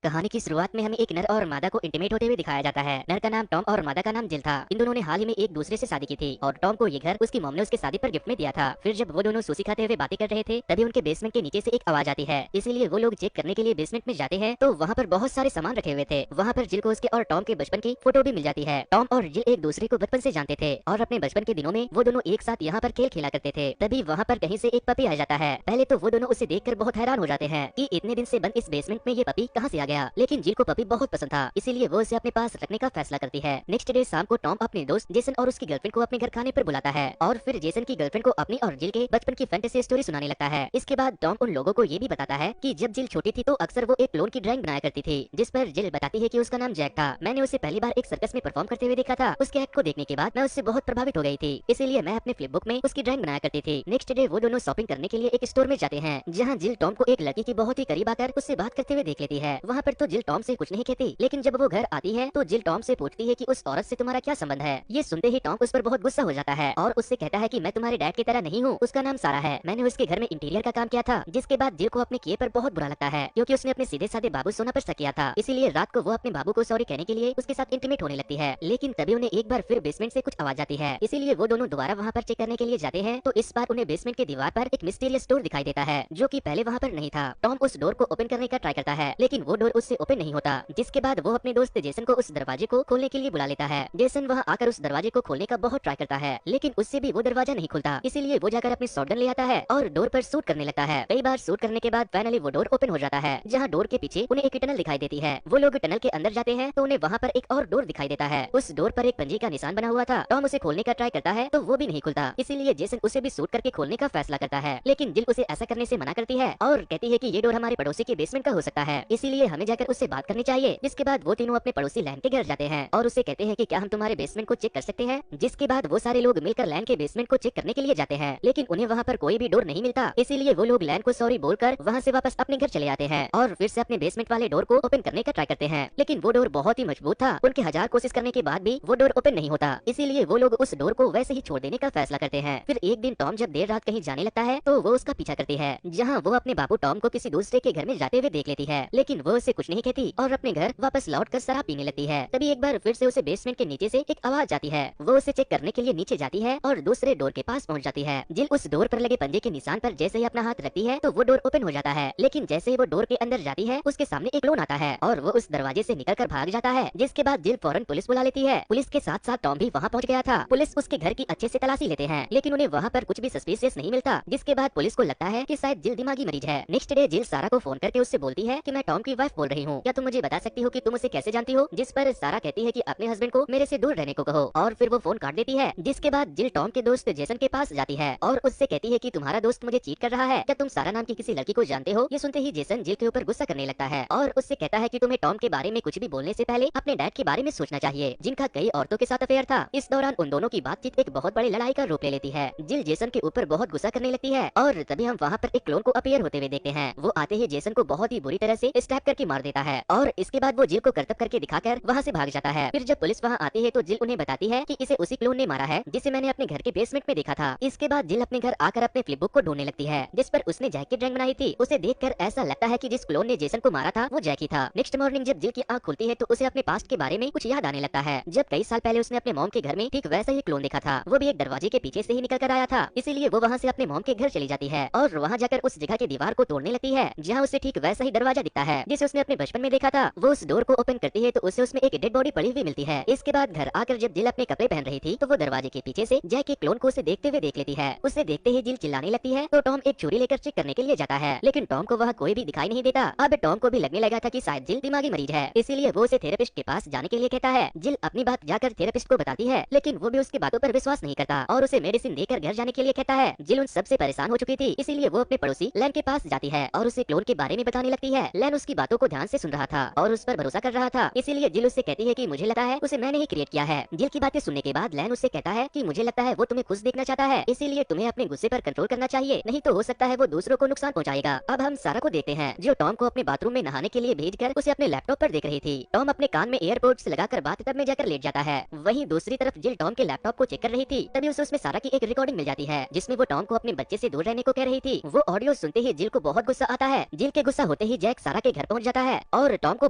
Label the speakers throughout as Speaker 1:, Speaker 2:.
Speaker 1: कहानी की शुरुआत में हमें एक नर और मादा को इंटीमेट होते हुए दिखाया जाता है। नर का नाम टॉम और मादा का नाम जिल था। इन दोनों ने हाल ही में एक दूसरे से शादी की थी और टॉम को ये घर उसकी मॉम ने उसके शादी पर गिफ्ट में दिया था। फिर जब वो दोनों सुशी खाते हुए बातें कर रहे थे तभी उनके बेसमेंट के नीचे से एक आवाज आती है। इसीलिए वो लोग चेक करने के लिए बेसमेंट में जाते हैं तो वहाँ पर बहुत सारे सामान रखे हुए थे। वहाँ पर जिल को उसके और टॉम के बचपन की फोटो भी मिल जाती है। टॉम और जिल एक दूसरे को बचपन से जानते थे और अपने बचपन के दिनों में वो दोनों एक साथ यहाँ पर खेल खेला करते थे। तभी वहाँ पर कहीं से एक पपी आ जाता है। पहले तो वो दोनों उसे देखकर बहुत हैरान हो जाते हैं कि इतने दिन से बंद इस बेसमेंट में ये पपी कहाँ से आ गया। लेकिन जिल को पपी बहुत पसंद था, इसीलिए वो उसे अपने पास रखने का फैसला करती है। नेक्स्ट डे शाम को टॉम अपने दोस्त जेसन और उसकी गर्लफ्रेंड को अपने घर खाने पर बुलाता है और फिर जेसन की गर्लफ्रेंड को अपनी और जिल के बचपन की फैंटेसी स्टोरी सुनाने लगता है। इसके बाद टॉम उन लोगों को ये भी बताता है कि जब जिल छोटी थी तो अक्सर वो एक क्लोन की ड्राइंग बनाया करती थी, जिस पर जिल बताती है कि उसका नाम जैक था। मैंने उसे पहली बार एक सर्कस में परफॉर्म करते हुए देखा था। उसके एक्ट को देखने के बाद मैं उससे बहुत प्रभावित हो गई थी, इसीलिए मैं अपने फ्लिप बुक में उसकी ड्राइंग बनाया करती थी। नेक्स्ट डे वो दोनों शॉपिंग करने के लिए एक स्टोर में जाते हैं, जहाँ जिल टॉम को एक लड़की की बहुत ही करीब आकर उससे बात करते हुए देख लेती है। वहाँ पर तो जिल टॉम से कुछ नहीं कहती, लेकिन जब वो घर आती है तो जिल टॉम से पूछती है कि उस औरत से तुम्हारा क्या संबंध है। ये सुनते ही टॉम उस पर बहुत गुस्सा हो जाता है और उससे कहता है कि मैं तुम्हारे डैड की तरह नहीं हूँ, उसका नाम सारा है। मैंने उसके घर में इंटीरियर का काम किया था। जिसके बाद जिल को अपने किए पर बहुत बुरा लगता है, क्योंकि उसने अपने सीधे साधे बाबू सोना पर शक किया था। इसीलिए रात को वो अपने बाबू को सॉरी कहने के लिए उसके साथ इंटीमेट होने लगती है। लेकिन तभी उन्हें एक बार फिर बेसमेंट से कुछ आवाज आती है, इसीलिए वो दोनों दोबारा वहाँ पर चेक करने के लिए जाते हैं। तो इस बार उन्हें बेसमेंट के दीवार पर एक मिस्टीरियस डोर दिखाई देता है, जो कि पहले वहाँ पर नहीं था। टॉम उस डोर को ओपन करने का ट्राई करता है, लेकिन वो डोर उससे ओपन नहीं होता। जिसके बाद वो अपने दोस्त जेसन को उस दरवाजे को खोलने के लिए बुला लेता है। जेसन वहाँ आकर उस दरवाजे को खोलने का बहुत ट्राई करता है, लेकिन उससे भी वो दरवाजा नहीं खुलता। इसीलिए वो जाकर अपनी शॉटगन ले आता है और डोर पर शूट करने लगता है। कई बार शूट करने के बाद फाइनली वो डोर ओपन हो जाता है, जहाँ डोर के पीछे उन्हें एक टनल दिखाई देती है। वो लोग टनल के अंदर जाते हैं तो उन्हें वहाँ पर एक और डोर दिखाई देता है। उस डोर पर एक पंजी का निशान बना हुआ था। टॉम उसे खोलने का ट्राई करता है तो वो भी नहीं खुलता, इसीलिए जेसन उसे भी शूट करके खोलने का फैसला करता है। लेकिन जिल उसे ऐसा करने से मना करती है और कहती है कि ये डोर हमारे पड़ोसी के बेसमेंट का हो सकता है, इसीलिए हमें जाकर उससे बात करनी चाहिए। जिसके बाद वो तीनों अपने पड़ोसी लैन के घर जाते हैं और उससे कहते हैं कि क्या हम तुम्हारे बेसमेंट को चेक कर सकते हैं। जिसके बाद वो सारे लोग मिलकर लैन के बेसमेंट को चेक करने के लिए जाते हैं, लेकिन उन्हें वहाँ पर कोई भी डोर नहीं मिलता। इसीलिए वो लोग लैन को सॉरी बोलकर वहाँ से वापस अपने घर चले आते हैं और फिर से अपने बेसमेंट वाले डोर को ओपन करने का ट्राई करते हैं। लेकिन वो डोर बहुत ही मजबूत था। उनके 1000 कोशिश करने के बाद भी वो डोर ओपन नहीं होता, इसीलिए वो लोग उस डोर को वैसे ही छोड़ देने का फैसला करते हैं। फिर एक दिन टॉम जब देर रात कहीं जाने लगता है तो वो उसका पीछा करती है, जहाँ वो अपने बाबू टॉम को किसी दूसरे के घर में जाते हुए देख लेती है। लेकिन वो उसे कुछ नहीं कहती और अपने घर वापस लौट कर शराब पीने लगती है। तभी एक बार फिर से उसे बेसमेंट के नीचे से एक आवाज आती है। वो उसे चेक करने के लिए नीचे जाती है और दूसरे डोर के पास पहुंच जाती है। जिल उस डोर पर लगे पंजे के निशान पर जैसे ही अपना हाथ रखती है तो वो डोर ओपन हो जाता है। लेकिन जैसे ही वो डोर के अंदर जाती है उसके सामने एक क्लोन आता है और वो उस दरवाजे से निकलकर भाग जाता है। जिसके बाद जिल फौरन पुलिस बुला लेती है। पुलिस के साथ साथ टॉम भी वहाँ पहुँच गया था। पुलिस उसके घर की अच्छे से तलाशी लेते हैं, लेकिन उन्हें वहाँ पर कुछ भी सस्पिशियस नहीं मिलता। जिसके बाद पुलिस को लगता है कि शायद जिल दिमागी मरीज है। नेक्स्ट डे जिल सारा को फोन करके उससे बोलती है कि मैं टॉम की वाइफ बोल रही हूँ, क्या तुम मुझे बता सकती हो कि तुम उसे कैसे जानती हो। जिस पर सारा कहती है कि अपने हस्बैंड को मेरे से दूर रहने को कहो और फिर वो फोन काट देती है। जिसके बाद जिल टॉम के दोस्त जेसन के पास जाती है और उससे कहती है कि तुम्हारा दोस्त मुझे चीट कर रहा है, क्या तुम सारा नाम की किसी लड़की को जानते हो। ये सुनते ही जेसन जिल के ऊपर गुस्सा करने लगता है और उससे कहता है कि तुम्हें टॉम के बारे में कुछ भी बोलने से पहले अपने डैड के बारे में सोचना चाहिए, जिनका कई औरतों के साथ अफेयर था। इस दौरान उन दोनों की बातचीत एक बहुत बड़ी लड़ाई का रूप ले लेती है। जिल जेसन के ऊपर बहुत गुस्सा करने लगती है और तभी हम वहाँ पर एक क्लोन को अपीयर होते हुए देखते हैं। वो आते ही जेसन को बहुत ही बुरी तरह से स्टैप करके मार देता है और इसके बाद वो जिल को करतब करके दिखाकर वहाँ से भाग जाता है। फिर जब पुलिस वहाँ आती है तो जिल उन्हें बताती है कि इसे उसी क्लोन ने मारा है जिसे मैंने अपने घर के बेसमेंट में देखा था। इसके बाद जिल अपने घर आकर अपने फ्लिप बुक को ढूंढने लगती है, जिस पर उसने जैक की ड्राइंग बनाई थी। उसे देखकर ऐसा लगता है कि जिस क्लोन ने जेसन को मारा था वो जैक ही था। नेक्स्ट मॉर्निंग जब जिल की आँख खुलती है तो उसे अपने पास्ट के बारे में कुछ याद आने लगता है, जब कई साल पहले उसने अपने मॉम के घर में ठीक वैसा ही क्लोन देखा था। वो भी एक दरवाजे के पीछे से ही निकल कर आया था, इसीलिए वो वहाँ से अपने मॉम के घर चली जाती है और वहाँ जाकर उस जगह की दीवार को तोड़ने लगती है, जहाँ उसे ठीक वैसा ही दरवाजा दिखता है जिसे उसने अपने बचपन में देखा था। वो उस डोर को ओपन करती है तो उसे उसमें एक डेड बॉडी पड़ी हुई मिलती है। इसके बाद घर आकर जब जिल अपने कपड़े पहन रही थी तो वो दरवाजे के पीछे से जैक के क्लोन को उसे देखते हुए देख लेती है। उसे देखते ही जिल चिल्लाने लगती है तो टॉम एक छुरी लेकर चेक करने के लिए जाता है, लेकिन टॉम को वहाँ कोई भी दिखाई नहीं देता। अब टॉम को भी लगने लगा था कि शायद जिल दिमागी मरीज है, इसीलिए वो उसे थेरेपिस्ट के पास जाने के लिए कहता है। जिल अपनी बात जाकर थेरेपिस्ट को बताती है, लेकिन वो भी उसकी बातों पर विश्वास नहीं करता और उसे मेडिसिन देकर घर जाने के लिए कहता है। जिल उन सबसे परेशान हो चुकी थी, इसीलिए वो अपने पड़ोसी लैन के पास जाती है और उसे क्लोन के बारे में बताने लगती है। लैन उसकी बातों को ध्यान से सुन रहा था और उस पर भरोसा कर रहा था, इसीलिए जिल उससे कहती है कि मुझे लगता है उसे मैंने ही क्रिएट किया है। जिल की बातें सुनने के बाद लैन उससे कहता है कि मुझे लगता है वो तुम्हें खुश देखना चाहता है, इसीलिए तुम्हें अपने गुस्से पर कंट्रोल करना चाहिए, नहीं तो हो सकता है वो दूसरों को नुकसान पहुंचाएगा। अब हम सारा को देखते हैं जो टॉम को अपने बाथरूम में नहाने के लिए भेजकर उसे अपने लैपटॉप पर देख रही थी। टॉम अपने कान में एयरपोर्ट्स लगाकर बाथटब में जाकर लेट जाता है। वहीं दूसरी तरफ जिल टॉम के लैपटॉप को चेक कर रही थी, तभी उसे उसमें सारा की एक रिकॉर्डिंग मिल जाती है जिसमें वो टॉम को अपने बच्चे से दूर रहने को कह रही थी। वो ऑडियो सुनते ही जिल को बहुत गुस्सा आता है। जिल के गुस्सा होते ही जैक सारा के घर पहुंच जाता जाता है और टॉम को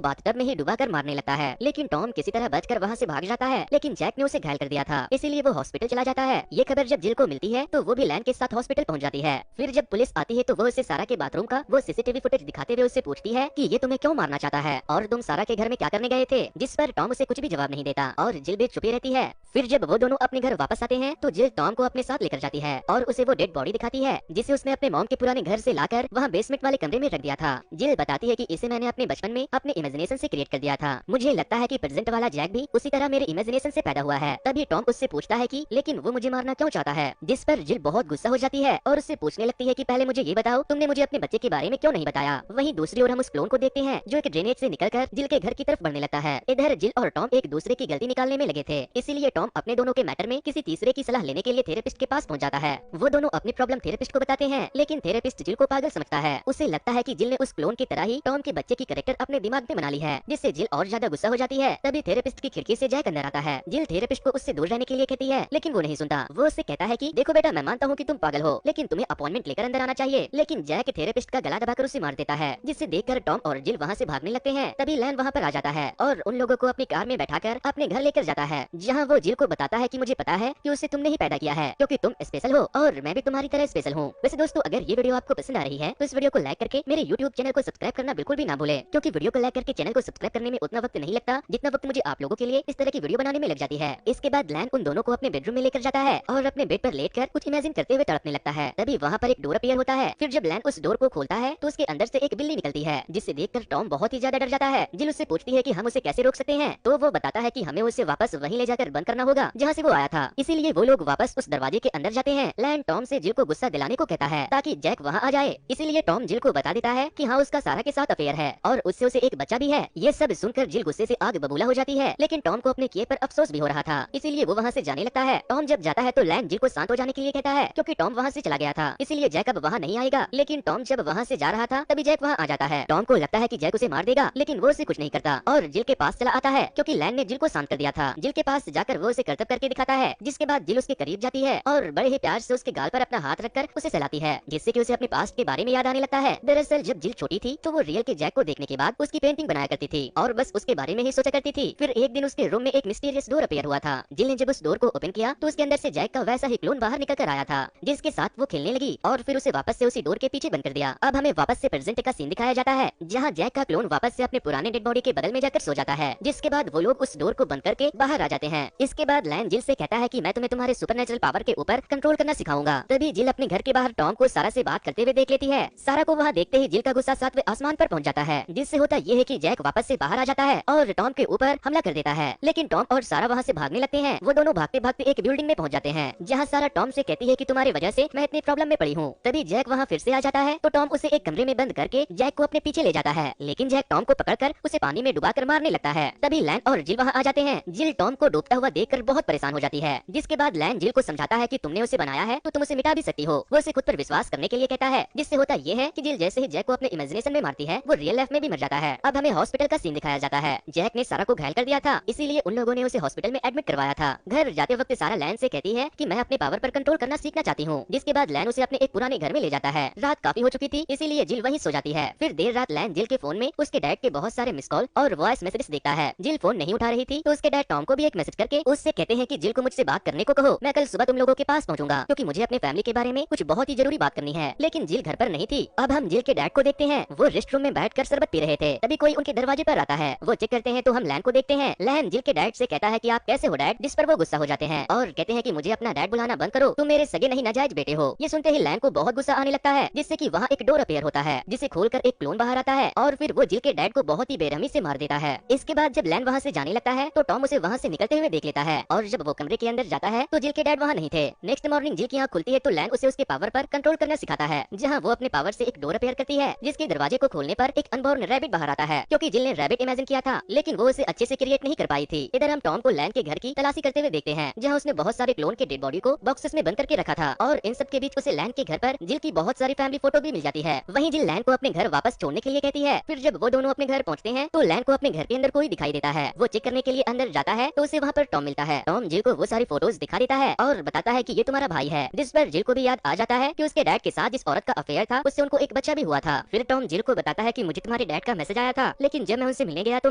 Speaker 1: बाथटब में ही डुबा कर मारने लगता है, लेकिन टॉम किसी तरह बचकर वहाँ से भाग जाता है। लेकिन जैक ने उसे घायल कर दिया था, इसीलिए वो हॉस्पिटल चला जाता है। ये खबर जब जिल को मिलती है तो वो भी लैन के साथ हॉस्पिटल पहुंच जाती है। फिर जब पुलिस आती है तो वो उसे सारा के बाथरूम का वो सीसीटीवी फुटेज दिखाते हुए उससे पूछती है कि ये तुम्हें क्यों मारना चाहता है और तुम सारा के घर में क्या करने गए थे, जिस पर टॉम उसे कुछ भी जवाब नहीं देता और जिल भी छुपी रहती है। फिर जब वो दोनों अपने घर वापस आते हैं तो जिल टॉम को अपने साथ लेकर जाती है और उसे वो डेड बॉडी दिखाती है जिसे उसने अपने मॉम के पुराने घर से लाकर वहाँ बेसमेंट वाले कमरे में रख दिया था। जिल बताती है कि इसे मैंने अपने बचपन में अपने इमेजिनेशन से क्रिएट कर दिया था। मुझे लगता है कि प्रेजेंट वाला जैक भी उसी तरह मेरे इमेजिनेशन से पैदा हुआ है। तभी टॉम उससे पूछता है कि लेकिन वो मुझे मारना क्यों चाहता है, जिस पर जिल बहुत गुस्सा हो जाती है और उससे पूछने लगती है कि पहले मुझे ये बताओ तुमने मुझे अपने बच्चे के बारे में क्यों नहीं बताया। वहीं दूसरी ओर हम उस क्लोन को देखते हैं जो एक ड्रेनेज से निकलकर जिल के घर की तरफ बढ़ने लगता है। इधर जिल और टॉम एक दूसरे की गलती निकालने में लगे थे, इसीलिए टॉम अपने दोनों के मैटर में किसी तीसरे की सलाह लेने के लिए थेरेपिस्ट के पास पहुंच जाता है। वो दोनों अपनी प्रॉब्लम थेरेपिस्ट को बताते हैं, लेकिन थेरेपिस्ट जिल को पागल समझता है। उसे लगता है कि जिल ने उस क्लोन की तरह ही टॉम के बच्चे की कैरेक्टर अपने दिमाग में बना ली है, जिससे जिल और ज्यादा गुस्सा हो जाती है। तभी थेरेपिस्ट की खिड़की से जैक अंदर आता है। जिल थेरेपिस्ट को उससे दूर रहने के लिए कहती है, लेकिन वो नहीं सुनता। वो उससे कहता है कि देखो बेटा, मैं मानता हूँ कि तुम पागल हो, लेकिन तुम्हें अपॉइंटमेंट लेकर अंदर आना चाहिए। लेकिन जैक थेरेपिस्ट का गला दबाकर उसे मार देता है, जिसे देखकर टॉम और जिल वहाँ से भागने लगते हैं। तभी लैन वहाँ पर आ जाता है और उन लोगों को अपनी कार में बैठाकर अपने घर लेकर जाता है, जहाँ वो जिल को बताता है कि मुझे पता है कि उसे तुमने ही पैदा किया है, क्योंकि तुम स्पेशल हो और मैं भी तुम्हारी तरह स्पेशल हूँ। वैसे दोस्तों, अगर ये वीडियो आपको पसंद आ रही है तो इस वीडियो को लाइक करके मेरे YouTube चैनल को सब्सक्राइब करना बिल्कुल भी ना भूले, क्योंकि वीडियो को लाइक करके चैनल को सब्सक्राइब करने में उतना वक्त नहीं लगता जितना वक्त मुझे आप लोगों के लिए इस तरह की वीडियो बनाने में लग जाती है। इसके बाद लैन उन दोनों को अपने बेडरूम में लेकर जाता है और अपने बेड पर लेटकर कुछ इमेजिन करते हुए तड़पने लगता है। तभी वहाँ पर एक डोर अपीयर होता है। फिर जब लैन उस डोर को खोलता है तो उसके अंदर से एक बिल्ली निकलती है, जिससे देखकर टॉम बहुत ही ज्यादा डर जाता है। जिल उससे पूछती है कि हम उसे कैसे रोक सकते हैं, तो वो बताता है कि हमें उसे वापस वहीं ले जाकर बंद करना होगा जहाँ से वो आया था। इसीलिए वो लोग वापस उस दरवाजे के अंदर जाते हैं। लैन टॉम से जिल को गुस्सा दिलाने को कहता है ताकि जैक वहाँ आ जाए। इसीलिए टॉम जिल को बता देता है कि हाँ, उसका सारा के साथ अफेयर है और उससे उसे एक बच्चा भी है। ये सब सुनकर जिल गुस्से से आग बबूला हो जाती है, लेकिन टॉम को अपने किए पर अफसोस भी हो रहा था, इसीलिए वो वहाँ से जाने लगता है। टॉम जब जाता है तो लैन जिल को शांत हो जाने के लिए कहता है, क्योंकि टॉम वहाँ से चला गया था, इसीलिए जैक अब वहाँ नहीं आएगा। लेकिन टॉम जब वहाँ से जा रहा था तभी जैक वहाँ आ जाता है। टॉम को लगता है कि जैक उसे मार देगा, लेकिन वो उसे कुछ नहीं करता और जिल के पास चला आता है, क्योंकि लैन ने जिल को शांत कर दिया था। जिल के पास जाकर वो उसे करतब करके दिखाता है, जिसके बाद जिल उसके करीब जाती है और बड़े ही प्यार से उसके गाल पर अपना हाथ रखकर उसे सहलाती है, जिससे कि उसे अपने पास्ट के बारे में याद आने लगता है। दरअसल जब जिल छोटी थी तो वो रियल के जैक को देखने के बाद उसकी पेंटिंग बनाया करती थी और बस उसके बारे में ही सोचा करती थी। फिर एक दिन उसके रूम में एक मिस्टीरियस डोर अपीयर हुआ था। जिल ने जब उस डोर को ओपन किया तो उसके अंदर से जैक का वैसा ही क्लोन बाहर निकल कर आया था, जिसके साथ वो खेलने लगी और फिर उसे वापस से उसी डोर के पीछे बंद कर दिया। अब हमें वापस से प्रेजेंट का सीन दिखाया जाता है, जहाँ जैक का क्लोन वापस से अपने पुराने डेड बॉडी के बगल में जाकर सो जाता है, जिसके बाद वो लोग उस डोर को बंद करके बाहर आ जाते हैं। इसके बाद लैन जिल से कहता है कि मैं तुम्हें तुम्हारे सुपरनेचुरल पावर के ऊपर कंट्रोल करना सिखाऊंगा। तभी जिल अपने घर के बाहर टॉम को सारा से बात करते हुए देख लेती है। सारा को वहाँ देखते ही जिल का गुस्सा 7वें आसमान पर पहुँच जाता है, जिससे होता ये है कि जैक वापस से बाहर आ जाता है और टॉम के ऊपर हमला कर देता है। लेकिन टॉम और सारा वहाँ से भागने लगते हैं। वो दोनों भागते भागते एक बिल्डिंग में पहुँच जाते हैं, जहाँ सारा टॉम से कहती है कि तुम्हारी वजह से मैं इतनी प्रॉब्लम में पड़ी हूँ। तभी जैक वहाँ फिर से आ जाता है तो टॉम उसे एक कमरे में बंद करके जैक को अपने पीछे ले जाता है, लेकिन जैक टॉम को पकड़कर उसे पानी में डुबाकर मारने लगता है। तभी लैन और जिल वहाँ आ जाते हैं। जिल टॉम को डूबता हुआ देखकर बहुत परेशान हो जाती है, जिसके बाद लैन जिल को समझाता है कि तुमने उसे बनाया है तो तुम उसे मिटा भी सकती हो। वो उसे खुद पर विश्वास करने के लिए कहता है, जिससे होता ये है कि जिल जैसे ही जैक को अपने इमेजिनेशन में मारती है वो रियल लाइफ में भी मर जाता है। अब हमें हॉस्पिटल का सीन दिखाया जाता है। जैक ने सारा को घायल कर दिया था, इसीलिए उन लोगों ने उसे हॉस्पिटल में एडमिट करवाया था। घर जाते वक्त सारा लैन से कहती है कि मैं अपने पावर पर कंट्रोल करना सीखना चाहती हूँ, जिसके बाद लैन उसे अपने एक पुराने घर में ले जाता है। रात काफी हो चुकी थी, इसीलिए जिल वहीं सो जाती है। फिर देर रात लैन जिल के फोन में उसके डैड के बहुत सारे मिस कॉल और वॉइस मैसेजेस देखता है। जिल फोन नहीं उठा रही थी तो उसके डैड टॉम को भी एक मैसेज करके उससे कहते हैं कि जिल को मुझसे बात करने को कहो, मैं कल सुबह तुम लोगों के पास पहुंचूंगा, क्योंकि मुझे अपने फैमिली के बारे में कुछ बहुत ही जरूरी बात करनी है। लेकिन जिल घर पर नहीं थी। अब हम जिल के डैड को देखते हैं, वो रेस्ट रूम में बैठकर शरबत पी रहे थे। तभी कोई उनके दरवाजे पर आता है। वो चेक करते हैं तो हम लैन को देखते हैं। लैन जिल के डैड से कहता है कि आप कैसे हो डैड, जिस पर वो गुस्सा हो जाते हैं और कहते हैं कि मुझे अपना डैड बुलाना बंद करो, तुम मेरे सगे नहीं नाजायज बेटे हो। ये सुनते ही लैन को बहुत गुस्सा आने लगता है, जिससे कि वहाँ एक डोर अपीयर होता है, जिसे खोलकर एक क्लोन बाहर आता है और फिर वो जिल के डैड को बहुत ही बेरहमी से मार देता है। इसके बाद जब लैन वहाँ से जाने लगता है तो टॉम उसे वहाँ से निकलते हुए देख लेता है और जब वो कमरे के अंदर जाता है तो जिल के डैड वहाँ नहीं थे। नेक्स्ट मॉर्निंग जिल की आँख खुलती है तो लैन उसे उसके पावर पर कंट्रोल करना सिखाता है, जहाँ वो अपने पावर से एक डोर अपीयर करती है, जिसके दरवाजे को खोलने पर एक अनबॉर्न रैबिट बाहर आता है, क्योंकि जिल ने रैबिट इमेजिन किया था, लेकिन वो उसे अच्छे से क्रिएट नहीं कर पाई थी। इधर हम टॉम को लैन के घर की तलाशी करते हुए देखते हैं, जहाँ उसने बहुत सारे क्लोन के डेड बॉडी को बॉक्सेस में बंद करके रखा था और इन सब के बीच उसे लैन के घर पर जिल की बहुत सारी फैमिली फोटो भी मिल जाती है। वहीं जिल लैन को अपने घर वापस छोड़ने के लिए कहती है। फिर जब वो दोनों अपने घर पहुँचते हैं तो लैन को अपने घर के अंदर कोई दिखाई देता है। वो चेक करने के लिए अंदर जाता है तो उसे वहाँ पर टॉम मिलता है। टॉम जिल को वो सारी फोटोज दिखा देता है और बताता है कि ये तुम्हारा भाई है, जिस पर जिल को भी याद आ जाता है कि उसके डैड के साथ जिस औरत का अफेयर था उससे उनको एक बच्चा भी हुआ था। फिर टॉम जिल को बताता है कि मुझे तुम्हारे डैड का मैसेज आया था, लेकिन जब मैं उनसे मिलने गया तो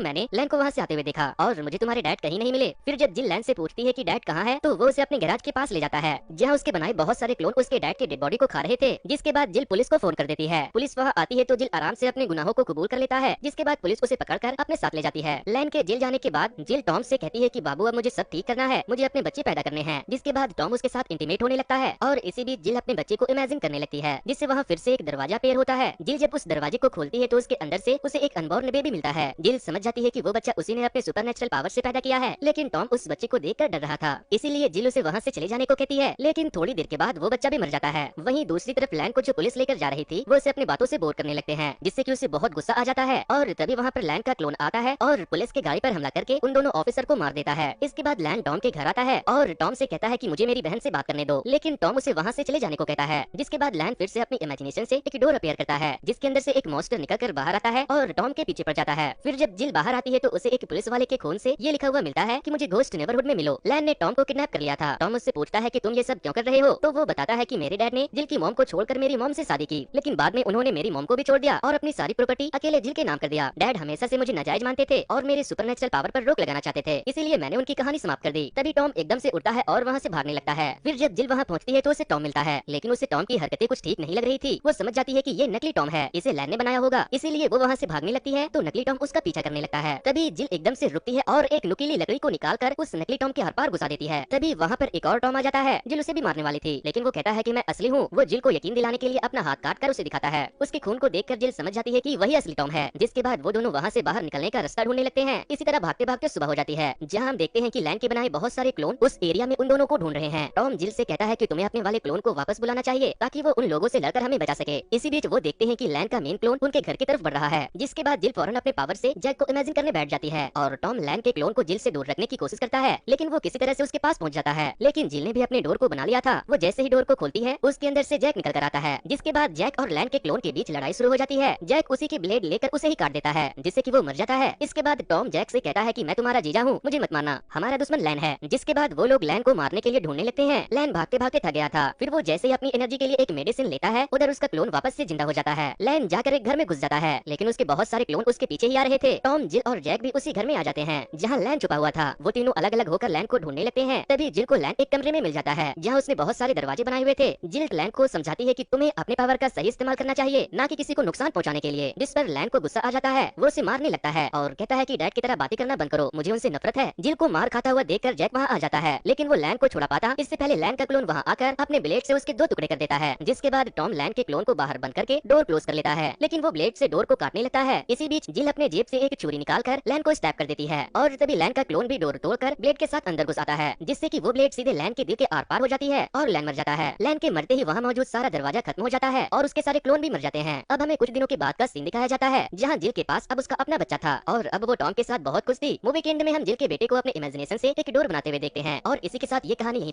Speaker 1: मैंने लैन को वहाँ से आते हुए देखा और मुझे तुम्हारे डैड कहीं नहीं मिले। फिर जब जिल लैन से पूछती है कि डैड कहाँ है, तो वो उसे अपने गैराज के पास ले जाता है, जहाँ उसके बनाए बहुत सारे क्लोन उसके डैड के डेड बॉडी को खा रहे थे। जिसके बाद जिल पुलिस को फोन कर देती है। पुलिस वहाँ आती है तो जिल आराम से अपने गुनाहों को कबूल कर लेता है। जिसके बाद पुलिस उसे पकड़कर अपने साथ ले जाती है। लैन के जेल जाने के बाद जिल टॉम से कहती है कि बाबू अब मुझे सब ठीक करना है, मुझे अपने बच्चे पैदा करने हैं। जिसके बाद टॉम उसके साथ इंटीमेट होने लगता है और इसी बीच जिल अपने बच्चे को इमेजिन करने लगती है, जिससे वहाँ फिर से एक दरवाजा पेयर होता है। जिल जब उस दरवाजे को खोलती है तो उसके अंदर से उसे एक अनबॉर्न बेबी मिलता है। जिल समझ जाती है कि वो बच्चा उसी ने अपने सुपरनेचुरल पावर से पैदा किया है, लेकिन टॉम उस बच्चे को देखकर डर रहा था, इसीलिए जिल उसे वहाँ से चले जाने को कहती है। लेकिन थोड़ी देर के बाद वो बच्चा भी मर जाता है। वहीं दूसरी तरफ लैन को जो पुलिस लेकर जा रही थी वो उसे अपनी बातों से बोर करने लगते हैं, जिससे कि उसे बहुत गुस्सा आ जाता है। और तभी वहाँ पर लैन का क्लोन आता है और पुलिस के गाड़ी पर हमला करके उन दोनों ऑफिसर को मार देता है। इसके बाद लैन टॉम के घर आता है और टॉम से कहता है कि मुझे मेरी बहन से बात करने दो, लेकिन टॉम उसे वहाँ से चले जाने को कहता है। जिसके बाद लैन फिर से अपनी इमेजिनेशन से एक डोर अपेयर करता है, जिसके अंदर से एक मॉन्स्टर निकल कर बाहर आता है और टॉम के पीछे पड़ जाता है। फिर जब जिल बाहर आती है तो उसे एक पुलिस वाले के खून से ये लिखा हुआ मिलता है कि मुझे घोस्ट नेबरहुड में मिलो। लैन ने टॉम को किडनैप कर लिया था। टॉम उससे पूछता है कि तुम ये सब क्यों कर रहे हो, तो वो बताता है कि मेरे डैड ने जिल की मॉम को छोड़कर मेरी मॉम से शादी की, लेकिन बाद में उन्होंने मेरी मॉम को भी छोड़ दिया और अपनी सारी प्रॉपर्टी अकेले जिल के नाम कर दिया। डैड हमेशा से मुझे नाजायज मानते थे और मेरे सुपरनेचुरल पावर पर रोक लगाना चाहते थे, इसीलिए मैंने उनकी कहानी समाप्त कर दी। तभी टॉम एकदम से उठता है और वहाँ से भागने लगता है। फिर जब जिल वहाँ पहुँचती है तो उसे टॉम मिलता है, लेकिन उसे टॉम की हरकतें कुछ ठीक नहीं लग रही थी। वो समझ जाती है कि ये नकली टॉम है, इसे लैन ने बनाया होगा, इसीलिए वो वहाँ से भागने लगती है तो नकली टॉम उसका पीछा करने लगता है। तभी जिल एकदम से रुकती है और एक नुकीली लकड़ी को निकालकर उस नकली टॉम के हर पार घुसा देती है। तभी वहाँ पर एक और टॉम आ जाता है। जिल उसे भी मारने वाली थी, लेकिन वो कहता है कि मैं असली हूँ। वो जिल को यकीन दिलाने के लिए अपना हाथ काट कर उसे दिखाता है। उसके खून को देखकर जिल समझ जाती है कि वही असली टॉम है। जिसके बाद वो दोनों वहाँ से बाहर निकलने का रास्ता ढूंढने लगते हैं। इसी तरह भागते भागते सुबह हो जाती है, जहाँ हम देखते हैं कि लैन के बनाए बहुत सारे क्लोन उस एरिया में उन दोनों को ढूंढ रहे हैं। टॉम जिल से कहता है कि तुम्हें अपने वाले क्लोन को वापस बुलाना चाहिए ताकि वो उन लोगों से लड़कर हमें बचा सके। इसी बीच वो देखते हैं कि लैन का मेन क्लोन उनके घर की तरफ बढ़ रहा है। जिसके बाद जिल फौरन अपने पावर से जैक को इमेजिन करने बैठ जाती है और टॉम लैन के क्लोन को जिल से दूर रखने की कोशिश करता है, लेकिन वो किसी तरह से उसके पास पहुंच जाता है। लेकिन जिल ने भी अपने डोर को बना लिया था। वो जैसे ही डोर को खोलती है उसके अंदर से जैक निकल कर आता है। जिसके बाद जैक और लैन के क्लोन के बीच लड़ाई शुरू हो जाती है। जैक उसी की ब्लेड लेकर उसे ही काट देता है, जिससे कि वो मर जाता है। इसके बाद टॉम जैक से कहता है कि मैं तुम्हारा जीजा हूँ, मुझे मत मारना, हमारा दुश्मन लैन है। जिसके बाद वो लोग लैन को मारने के लिए ढूंढने लगते हैं। लैन भागते भागते थक गया था। फिर वो जैसे ही अपनी एनर्जी के लिए एक मेडिसिन लेता है, उधर उसका क्लोन वापस से जिंदा हो जाता है। लैन जाकर एक घर में घुस जाता है, लेकिन उसके बहुत सारे क्लोन उसके पीछे ही आ रहे थे। टॉम, जिल और जैक भी उसी घर में आ जाते हैं जहाँ लैन छुपा हुआ था। वो तीनों अलग अलग होकर लैन को ढूंढने लगते हैं। तभी जिल को लैन एक कमरे में मिल जाता है जहाँ उसने बहुत सारे दरवाजे बनाए हुए थे। जिल लैन को समझाती है कि तुम्हें अपने पावर का सही इस्तेमाल करना चाहिए, ना कि किसी को नुकसान पहुंचाने के लिए। जिस पर लैन को गुस्सा आ जाता है। वो उसे मारने लगता है और कहता है कि डैड की तरह बातें करना बंद करो, मुझे उनसे नफरत है। जिल को मार खाता हुआ देखकर जैक वहाँ आ जाता है, लेकिन वो लैन को छुड़ा पाता इससे पहले लैन का क्लोन वहाँ आकर अपने ब्लेड से उसके 2 टुकड़े कर देता है। जिसके बाद टॉम लैन के क्लोन को बाहर बंद करके डोर क्लोज कर लेता है, लेकिन वो ब्लेड से डोर को काटने लगता है। इसी बीच जिल अपने जेब से एक छुरी निकालकर लैन को स्टैब कर देती है और तभी लैन का क्लोन भी डोर तोड़कर ब्लेड के साथ अंदर घुस आता है, जिससे कि वो ब्लेड सीधे लैन के दिल के आर पार हो जाती है और लैन मर जाता है। लैन के मरते ही वहाँ मौजूद सारा दरवाजा खत्म हो जाता है और उसके सारे क्लोन भी मर जाते हैं। अब हमें कुछ दिनों के बाद का सीन दिखाया जाता है जहाँ जिल के पास अब उसका अपना बच्चा था और अब वो टॉम के साथ बहुत खुश थी। मूवी के एंड में हम जिल के बेटे को अपने इमेजिनेशन से एक डोर बनाते हुए देखते हैं और इसी के साथ ये कहानी यहीं